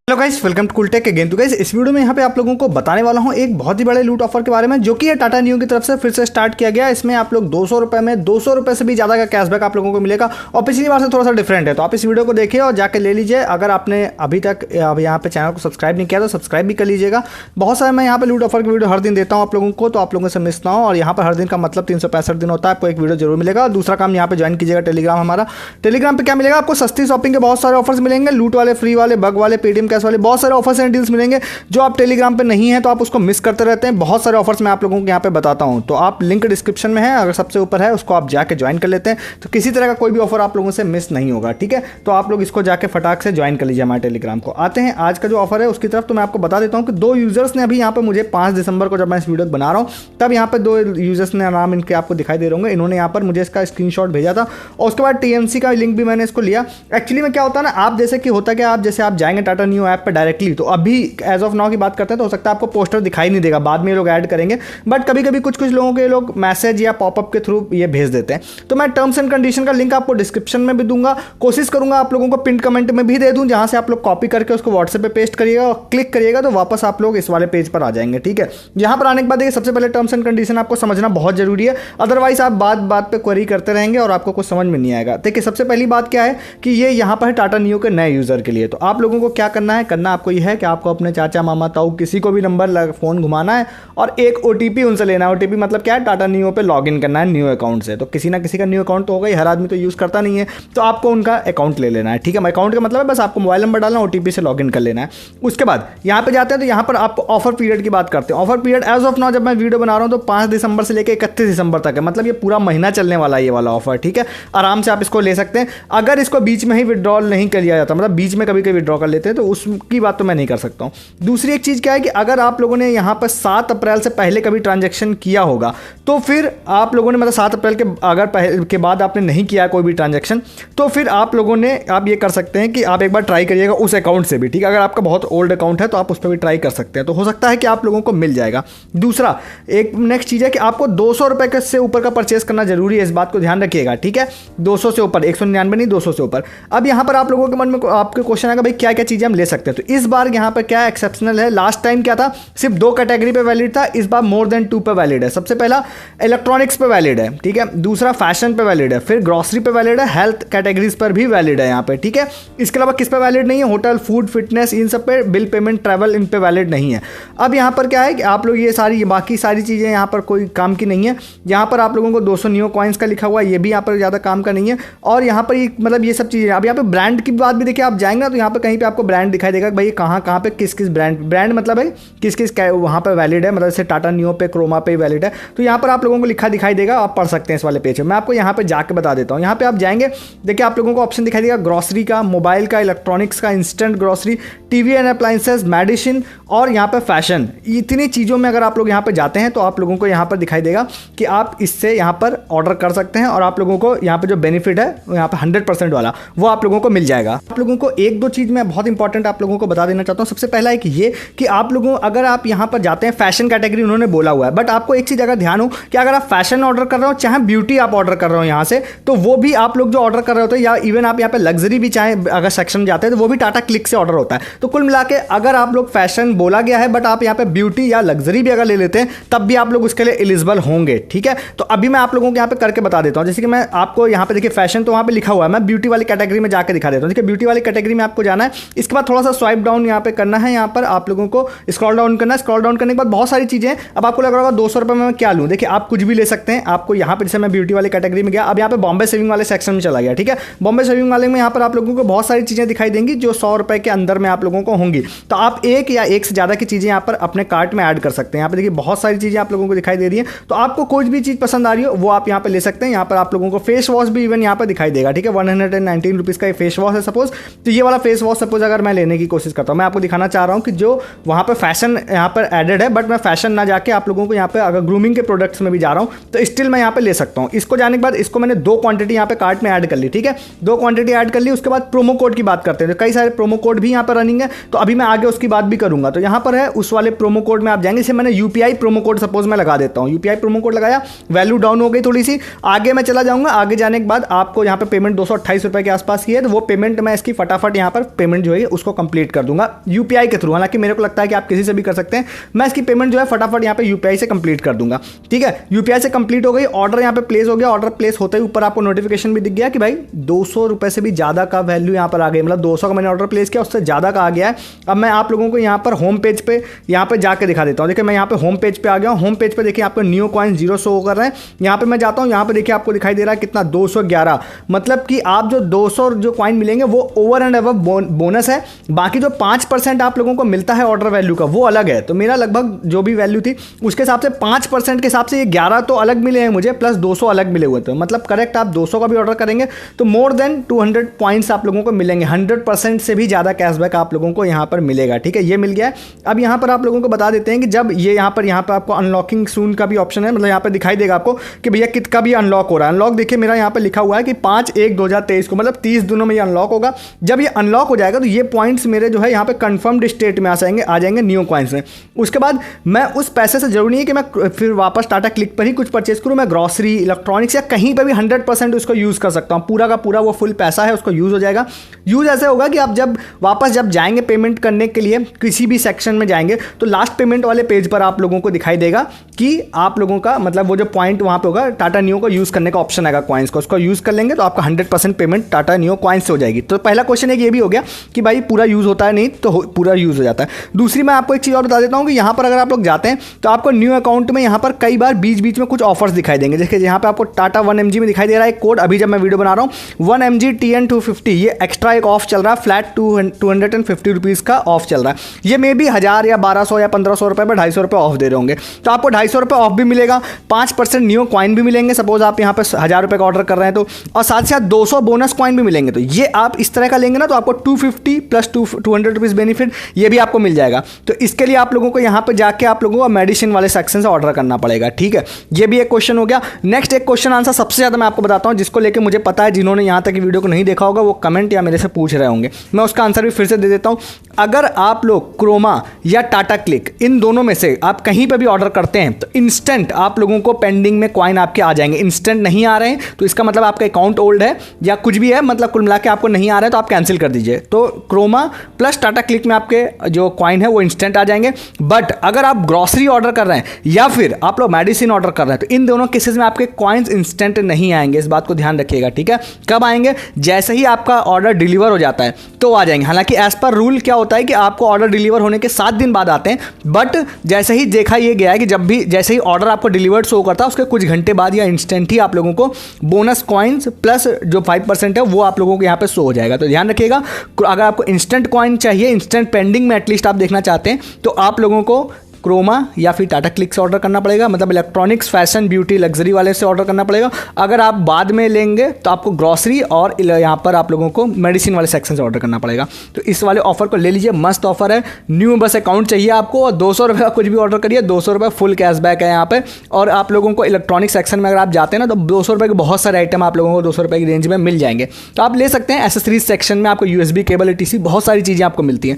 Hello guys, welcome to cool tech again. तो guys, इस video में यहाँ पे आप लोगों को बताने वाला हूँ एक बहुत ही बड़े लूट ऑफर के बारे में, जो कि है टाटा न्यू की तरफ से फिर से स्टार्ट किया गया। इसमें आप लोग 200 रुपये में 200 रुपये से भी ज़्यादा का कैशबैक आप लोगों को मिलेगा और पिछली बार से थोड़ा सा डिफरेंट है। तो आप इस वीडियो को देखिए और जाकर ले लीजिए। अगर आपने अभी तक यहाँ पे चैनल को सब्सक्राइब नहीं किया तो सब्सक्राइब भी कर लीजिएगा। बहुत सारे मैं यहाँ पे लूट ऑफर की वीडियो हर दिन देता हूँ आप लोगों को, तो आप लोगों से मिस ना हो। और यहाँ पर हर दिन का मतलब 365 दिन होता है, आपको एक वीडियो जरूर मिलेगा। और दूसरा काम, यहाँ पे ज्वाइन कीजिएगा टेलीग्राम हमारा। टेलीग्राम पे क्या मिलेगा आपको? सस्ती शॉपिंग के बहुत सारे ऑफर्स मिलेंगे, लूट वाले, फ्री वाले, बग वाले, पेटीएम कैश वाले, बहुत सारे ऑफर्स एंड डील्स मिलेंगे जो आप टेलीग्राम पे नहीं है तो आप उसको मिस करते रहते हैं। बहुत सारे ऑफर्स मैं आप लोगों को यहाँ पे बताता हूँ, तो आप लिंक डिस्क्रिप्शन में है, अगर सबसे ऊपर है उसको आप जाके ज्वाइन कर लेते हैं तो किसी तरह का कोई भी ऑफर आप लोगों से मिस नहीं होगा। ठीक है, तो आप लोग इसको जाके फटाक से ज्वाइन कर लीजिए हमारे टेलीग्राम को। आते हैं आज का जो ऑफर है उसकी तरफ। तो मैं आपको बता देता हूँ कि 2 यूजर्स ने अभी यहाँ पे मुझे 5 दिसंबर को, जब मैं इस वीडियो बना रहा हूँ तब यहाँ पे 2 यूजर्स ने नाम इनके आपको दिखाई दे रहे होंगे। इन्होंने यहाँ पर मुझे इसका स्क्रीनशॉट भेजा था और उसके बाद टीएमसी का लिंक भी मैंने इसको लिया। एक्चुअली में क्या होता है ना, आप जैसे कि होता है कि आप जैसे आप जाएंगे टाटा न्यू ऐप पर डायरेक्टली, तो अभी एज ऑफ नाउ की बात करते हैं तो हो सकता है आपको पोस्टर दिखाई नहीं देगा, बाद में ये लोग ऐड करेंगे। बट कभी कभी कुछ लोगों के लोग मैसेज या पॉपअप के थ्रू ये भेज देते हैं। तो मैं टर्म्स एंड कंडीशन का लिंक आपको डिस्क्रिप्शन में भी दूंगा, कोशिश करूंगा आप लोगों को पिन कमेंट में भी दे दूं, जहां से आप लोग कॉपी करके उसको व्हाट्सएप पे पेस्ट करिएगा और क्लिक करिएगा तो वापस आप लोग इस वाले पेज पर आ जाएंगे। ठीक है, यहां पर आने के बाद देखिए, सबसे पहले टर्म्स एंड कंडीशन आपको समझना बहुत जरूरी है, अदरवाइज आप बात बात पे क्वेरी करते रहेंगे और आपको कुछ समझ में नहीं आएगा। देखिए, सबसे पहली बात क्या है कि ये यहाँ पर है टाटा न्यू के नए यूजर के लिए। तो आप लोगों को क्या करना है, करना आपको यह है कि आपको अपने चाचा, मामा, ताऊ, किसी को भी नंबर फोन घुमाना है और एक ओटीपी उनसे लेना है। ओटीपी मतलब क्या है? टाटा न्यू पे लॉगिन करना है न्यू अकाउंट से। तो किसी ना किसी का न्यू अकाउंट तो होगा ही, हर आदमी तो यूज़ करता नहीं है, तो आपको उनका अकाउंट ले लेना है। ठीक है, अकाउंट का मतलब है बस आपको मोबाइल नंबर डालना, ओटीपी से लॉगिन कर लेना है। उसके बाद यहाँ पे जाते हैं तो यहाँ पर आपको ऑफर पीरियड की बात करते हैं। Offer period as of now जब मैं वीडियो बना रहा हूँ तो 5 दिसंबर से लेकर 31 दिसंबर तक है, मतलब ये पूरा महीना चलने वाला है ये वाला ऑफर। ठीक है, आराम से आप इसको ले सकते हैं। अगर इसको बीच में ही विड्रॉल नहीं कर लिया जाता, मतलब बीच में कभी कभी विड्रॉ कर लेते हैं, तो उसकी बात तो मैं नहीं कर सकता हूँ। दूसरी एक चीज़ क्या है कि अगर आप लोगों ने यहाँ पर 7 अप्रैल से पहले कभी ट्रांजैक्शन किया होगा तो फिर आप लोगों ने, मतलब 7 अप्रैल के अगर पहले के बाद आपने नहीं किया कोई भी ट्रांजैक्शन, तो फिर आप लोगों ने, आप ये कर सकते हैं कि आप एक बार ट्राई करिएगा उस अकाउंट से भी। ठीक है, अगर आपका बहुत ओल्ड अकाउंट है तो आप उस पर भी ट्राई कर सकते हैं, तो हो सकता है कि आप लोगों को मिल जाएगा। दूसरा एक नेक्स्ट चीज़ है कि आपको 200 रुपये से ऊपर का परचेस करना जरूरी है, इस बात को ध्यान रखिएगा। ठीक है, 200 से ऊपर, 199 नहीं, 200 से ऊपर। अब यहाँ पर आप लोगों के मन में आपके क्वेश्चन आएगा, भाई क्या क्या चीज़ें हम ले सकते हैं। तो इस बार यहाँ पर क्या एक्सेप्शनल है, लास्ट टाइम क्या था, सिर्फ 2 कैटेगरी पे वैलिड था, इस बार मोर देन 2 पे वैलिड है। सबसे पहला इलेक्ट्रॉनिक्स पे वैलिड है, ठीक है, दूसरा फैशन पे वैलिड है, फिर ग्रोसरी पे वैलिड है, हेल्थ कैटेगरीज पर भी वैलिड है यहाँ पे। ठीक है, इसके अलावा किस पे वैलिड नहीं है? होटल, फूड, फिटनेस, इन सब पे, बिल पेमेंट, ट्रैवल, इन पे वैलिड नहीं है। अब यहाँ पर क्या है कि आप लोग ये सारी बाकी सारी चीज़ें यहाँ पर कोई काम की नहीं है। यहाँ पर आप लोगों को 200 न्यू कॉइन्स का लिखा हुआ है, ये भी यहाँ पर ज़्यादा काम का नहीं है। और यहाँ पर मतलब ये सब चीज़ें, अब यहाँ पे ब्रांड की बात भी देखिए, आप जाएंगे ना तो यहाँ पर कहीं पे आपको ब्रांड दिखाई देगा, भाई कहाँ पे किस किस ब्रांड मतलब है किस किस वहाँ पर वैलिड है, मतलब जैसे टाटा न्यू पे, क्रोमा पे वैलिड है। तो यहाँ पर आप लोगों को लिखा दिखाई देगा, आप पढ़ सकते हैं इस वाले पेज पे। मैं आपको यहाँ पे जाके बता देता हूँ। यहाँ पे आप जाएंगे, देखिए आप लोगों को ऑप्शन दिखाई देगा ग्रोसरी का, मोबाइल का, इलेक्ट्रॉनिक्स का, instant grocery, TV and appliances, medicine और यहाँ पे फैशन। इतनी चीज़ों में अगर आप लोग यहाँ पे जाते हैं तो आप लोगों को यहाँ पर दिखाई देगा कि आप इससे यहाँ पर ऑर्डर कर सकते हैं और आप लोगों को यहाँ पे जो बेनिफिट है यहाँ पे 100% वाला वो आप लोगों को मिल जाएगा। आप लोगों को 1-2 चीज़ मैं बहुत इंपॉर्टेंट आप लोगों को बता देना चाहता हूँ। सबसे पहला है कि ये कि आप लोगों, अगर आप यहाँ पर जाते हैं, फैशन कैटेगरी उन्होंने बोला हुआ है, बट आपको एक चीज़ अगर ध्यान हो कि अगर आप फैशन ऑर्डर कर रहे हो, चाहे ब्यूटी आप ऑर्डर कर रहे हो यहाँ से, तो वो भी आप लोग जो ऑर्डर कर रहे होते हैं, या इवन आप यहाँ पे लग्जरी भी चाहे अगर सेक्शन जाते हैं तो वो भी टाटा क्लिक से ऑर्डर होता है। तो कुल मिला के अगर आप लोग फैशन बोला गया है बट आप यहाँ पे ब्यूटी या लग्जरी भी अगर ले लेते हैं तब भी आप लोग उसके लिए एलिजिबल होंगे। ठीक है, तो अभी मैं आप लोगों को यहाँ पे करके बता देता हूँ। जैसे कि मैं आपको यहाँ पे देखिए फैशन तो वहाँ पे लिखा हुआ है, मैं ब्यूटी वाली कैटेगरी में जाकर दिखा देता हूँ। देखिए ब्यूटी वाली कैटेगरी में आपको जाना है, इसके बाद थोड़ा सा स्वाइप डाउन यहाँ पे करना है, यहाँ पर आप लोगों को स्क्रॉल डाउन करना है। स्क्रॉल डाउन करने के बाद बहुत सारी चीज़ें हैं। अब आपको लग रहा होगा 200 रुपये में मैं क्या लूँ, देखिए आप कुछ भी ले सकते हैं। आपको यहाँ पर, जैसे मैं ब्यूटी वाली कैटेगरी में गया, अब यहाँ पे बॉम्बे सेविंग वाले सेक्शन में चला गया। ठीक है, बॉम्बे सेविंग वाले में यहाँ पर आप लोगों को बहुत सारी चीज़ें दिखाई देंगी जो 100 रुपये के अंदर में आप लोगों को होंगी। तो आप एक या एक से ज़्यादा की चीज़ें यहाँ पर अपने कार्ट में ऐड कर सकते हैं। यहाँ पर देखिए बहुत सारी चीज़ें आप लोगों को दिखाई दे रही है, तो आपको कोई भी चीज़ पसंद आ रही हो वो आप यहाँ पे ले सकते हैं। यहाँ पर आप लोगों को फेस वॉश भी इवन यहाँ पर दिखाई देगा। ठीक है, 119 रुपीज़ का ये फेस वॉश है सपोज। तो ये वाला फेस वॉश सपोज अगर मैं लेने की कोशिश करता हूँ, मैं आपको दिखाना चाह रहा हूँ कि जो वहाँ पर फैशन यहाँ पर एडेड है, बट मैं फैशन ना जाके आप लोगों को यहाँ पे अगर ग्रूमिंग के प्रोडक्ट्स में भी जा रहा हूँ तो स्टिल मैं यहाँ पे ले सकता हूँ। इसको जाने के बाद इसको मैंने 2 क्वांटिटी यहाँ पे कार्ट में ऐड कर ली। ठीक है, 2 क्वांटिटी ऐड कर ली। उसके बाद प्रोमो कोड की बात करते हैं, तो कई सारे प्रोमो कोड भी यहाँ पर रनिंग है, तो अभी मैं आगे उसकी बात भी करूँगा। तो यहाँ पर है उस वाले प्रोमो कोड में आप जाएंगे, जैसे मैंने यूपीआई प्रोमो कोड सपोज मैं लगा देता हूँ, यूपीआई प्रोमो कोड लगाया, वैल्यू डाउन हो गई थोड़ी सी, आगे मैं चला जाऊँगा। आगे जाने के बाद आपको यहाँ पे पेमेंट 228 रुपये के आसपास की है, तो वो पेमेंट मैं इसकी फटाफट यहाँ पर पेमेंट जो है उसको इसको कंप्लीट कर दूंगा यूपीआई के थ्रू। हालांकि मेरे को लगता है कि आप किसी से भी कर सकते हैं, मैं इसकी पेमेंट जो है फटाफट यहाँ पे यूपीआई से कंप्लीट कर दूंगा। ठीक है, यूपीआई से कंप्लीट हो गई, ऑर्डर यहाँ पे प्लेस हो गया। ऑर्डर प्लेस होते ही ऊपर आपको नोटिफिकेशन भी दिख गया कि भाई 200 रुपए से भी ज़्यादा का वैल्यू यहाँ पर आ गई, मतलब 200 का मैंने ऑर्डर प्लेस किया, उससे ज़्यादा का आ गया है। अब मैं आप लोगों को यहाँ पर होम पेज पे यहाँ पे जाके दिखा देता हूँ। देखिए मैं यहाँ पे होम पेज पे आ गया हूँ। होम पेज पे देखिए आपको न्यू कॉइन 0 शो कर रहे हैं। यहाँ पे मैं जाता हूँ, यहाँ पे देखिए आपको दिखाई दे रहा है कितना 211, मतलब कि आप जो 200 जो कॉइन मिलेंगे वो ओवर एंड अबव बोनस है। बाकी जो 5% आप लोगों को मिलता है ऑर्डर वैल्यू का वो अलग है। तो मेरा लगभग जो भी वैल्यू थी उसके हिसाब से 5% के हिसाब से ये 11 तो अलग मिले हैं मुझे, प्लस 200 अलग मिले हुए थे। मतलब करेक्ट आप 200 का भी ऑर्डर करेंगे तो मोर देन 200 पॉइंट्स आप लोगों को मिलेंगे। 100% से भी ज़्यादा कैशबैक आप लोगों को यहाँ पर मिलेगा। ठीक है, ये मिल गया है। अब यहाँ पर आप लोगों को बता देते हैं कि जब ये यहाँ पर आपको अनलॉकिंग सून का भी ऑप्शन है, मतलब यहाँ पर दिखाई देगा आपको कि भैया कितना भी अनलॉक हो रहा है। अनलॉक देखिए मेरा यहाँ पर लिखा हुआ है कि 5/1/2023 को, मतलब 30 दिनों में ये अनलॉक होगा। जब ये अनलॉक हो जाएगा तो ये पॉइंट्स मेरे जो है यहाँ पे कंफर्म्ड स्टेट में आ जाएंगे न्यू कॉइन्स में। उसके बाद मैं उस पैसे से जरूरी नहीं है कि मैं फिर वापस टाटा क्लिक पर ही कुछ परचेस करूँ, मैं ग्रॉसरी, इलेक्ट्रॉनिक्स या कहीं पर भी 100% उसको यूज़ कर सकता हूँ। पूरा का पूरा वो फुल पैसा है उसको यूज़ हो जाएगा। यूज़ ऐसे होगा कि आप जब वापस जाएंगे पेमेंट करने के लिए किसी भी सेक्शन में जाएंगे तो लास्ट पेमेंट वाले पेज पर आप लोगों को दिखाई देगा कि आप लोगों का मतलब वो जो पॉइंट वहाँ पे होगा टाटा नियो को यूज़ करने का ऑप्शन आएगा कॉइन्स को, उसको यूज़ कर लेंगे तो आपका 100% पेमेंट टाटा नियो कॉइन्स से हो जाएगी। तो पहला क्वेश्चन एक ये भी हो गया कि भाई पूरा यूज़ होता है, नहीं तो पूरा यूज़ हो जाता है। दूसरी मैं आपको एक चीज़ और बता देता हूँ कि यहाँ पर अगर आप लोग जाते हैं तो आपको न्यू अकाउंट में यहाँ पर कई बार बीच बीच में कुछ ऑफर्स दिखाई देंगे। जैसे यहाँ पे आपको टाटा 1mg में दिखाई दे रहा है कोड, अभी जब मैं वीडियो बना रहा हूँ 1mg TN250, ये एक्स्ट्रा एक ऑफ चल रहा है, फ्लैट 250 रुपीज़ का ऑफ चल रहा है। ये मे भी 1000 या 1200 या 1500 रुपये पर 250 रुपये ऑफ दे रहे होंगे, तो आपको 250 रुपये ऑफ भी मिलेगा, 5% न्यू कॉइन भी मिलेंगे। सपोज आप यहाँ पर 1000 रुपये का ऑर्डर कर रहे हैं तो, और साथ ही साथ 200 बोनस कॉइन भी मिलेंगे। तो ये आप इस तरह का लेंगे ना तो आपको 250 प्लस 200 रुपीज़ बेनिफिट ये भी आपको मिल जाएगा। तो इसके लिए आप लोगों को यहाँ पर जाके आप लोगों को मेडिसिन वाले सेक्शन से ऑर्डर करना पड़ेगा। ठीक है, ये भी एक क्वेश्चन हो गया। नेक्स्ट एक क्वेश्चन आंसर सबसे ज़्यादा मैं आपको बताता हूँ जिसको लेके मुझे पता है जिन्होंने यहाँ तक वीडियो को नहीं देखा होगा वो कमेंट या मेरे से पूछ रहे होंगे, मैं उसका आंसर भी फिर से दे देता हूँ। अगर आप लोग क्रोमा या टाटा क्लिक इन दोनों में से आप कहीं पर भी ऑर्डर करते हैं तो इंस्टेंट आप लोगों को पेंडिंग में कॉइन आपके आ जाएंगे। इंस्टेंट नहीं आ रहे हैं तो इसका मतलब आपका अकाउंट ओल्ड है या कुछ भी है, मतलब कुल मिला के आपको नहीं आ रहा है तो आप कैंसिल कर दीजिए। तो क्रोमा प्लस टाटा क्लिक में आपके जो कॉइन है वो इंस्टेंट आ जाएंगे। बट अगर आप ग्रॉसरी ऑर्डर कर रहे हैं या फिर आप लोग मेडिसिन ऑर्डर कर रहे हैं तो इन दोनों केसेस में आपके कॉइन्स इंस्टेंट नहीं आएंगे। इस बात को ध्यान रखिएगा। ठीक है, कब आएंगे? जैसे ही आपका ऑर्डर डिलीवर हो जाता है तो आ जाएंगे। हालांकि एज पर रूल क्या होता है कि आपको ऑर्डर डिलीवर होने के 7 दिन बाद आते हैं, बट जैसे ही देखा ये गया है कि जब भी जैसे ही ऑर्डर आपको डिलीवर्ड शो करता है उसके कुछ घंटे बाद या इंस्टेंट ही आप लोगों को बोनस कॉइन्स प्लस जो 5% है वो आप लोगों को यहाँ पे शो हो जाएगा। तो ध्यान रखिएगा, अगर आपको इंस्टेंट कॉइन चाहिए, इंस्टेंट पेंडिंग में एटलीस्ट आप देखना चाहते हैं तो आप लोगों को क्रोमा या फिर टाटा क्लिक से ऑर्डर करना पड़ेगा, मतलब इलेक्ट्रॉनिक्स, फैशन, ब्यूटी, लग्जरी वाले से ऑर्डर करना पड़ेगा। अगर आप बाद में लेंगे तो आपको ग्रॉसरी और यहाँ पर आप लोगों को मेडिसिन वाले सेक्शन से ऑर्डर करना पड़ेगा। तो इस वाले ऑफर को ले लीजिए, मस्त ऑफर है। न्यू बस अकाउंट चाहिए आपको और 200 रुपये का कुछ भी ऑर्डर करिए, 200 रुपये फुल कैशबैक है यहाँ पे। और आप लोगों को इलेक्ट्रॉनिक सेक्शन में अगर आप जाते हैं ना तो 200 रुपये के बहुत सारे आइटम आप लोगों को 200 रुपये की रेंज में मिल जाएंगे, तो आप ले सकते हैं। एसेसरीज सेक्शन में आपको USB केबल, ETC बहुत सारी चीज़ें आपको मिलती हैं,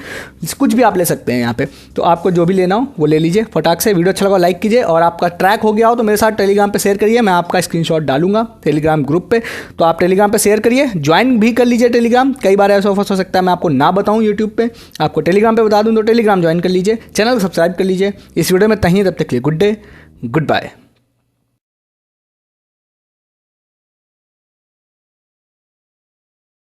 कुछ भी आप ले सकते हैं यहाँ पे। तो आपको जो भी लेना हो वो ले लीजिए फटाक से। वीडियो अच्छा लगा लाइक कीजिए, और आपका ट्रैक हो गया हो तो मेरे साथ टेलीग्राम पे शेयर करिए, मैं आपका स्क्रीनशॉट डालूंगा टेलीग्राम ग्रुप पे, तो आप टेलीग्राम पे शेयर करिए, ज्वाइन भी कर लीजिए टेलीग्राम। कई बार ऐसा ऑफर हो सकता है मैं आपको ना बताऊं यूट्यूब पे, आपको टेलीग्राम पे बता दूं, तो टेलीग्राम ज्वाइन कर लीजिए, चैनल को सब्सक्राइब कर लीजिए। इस वीडियो में तब तक के लिए गुड डे, गुड बाय।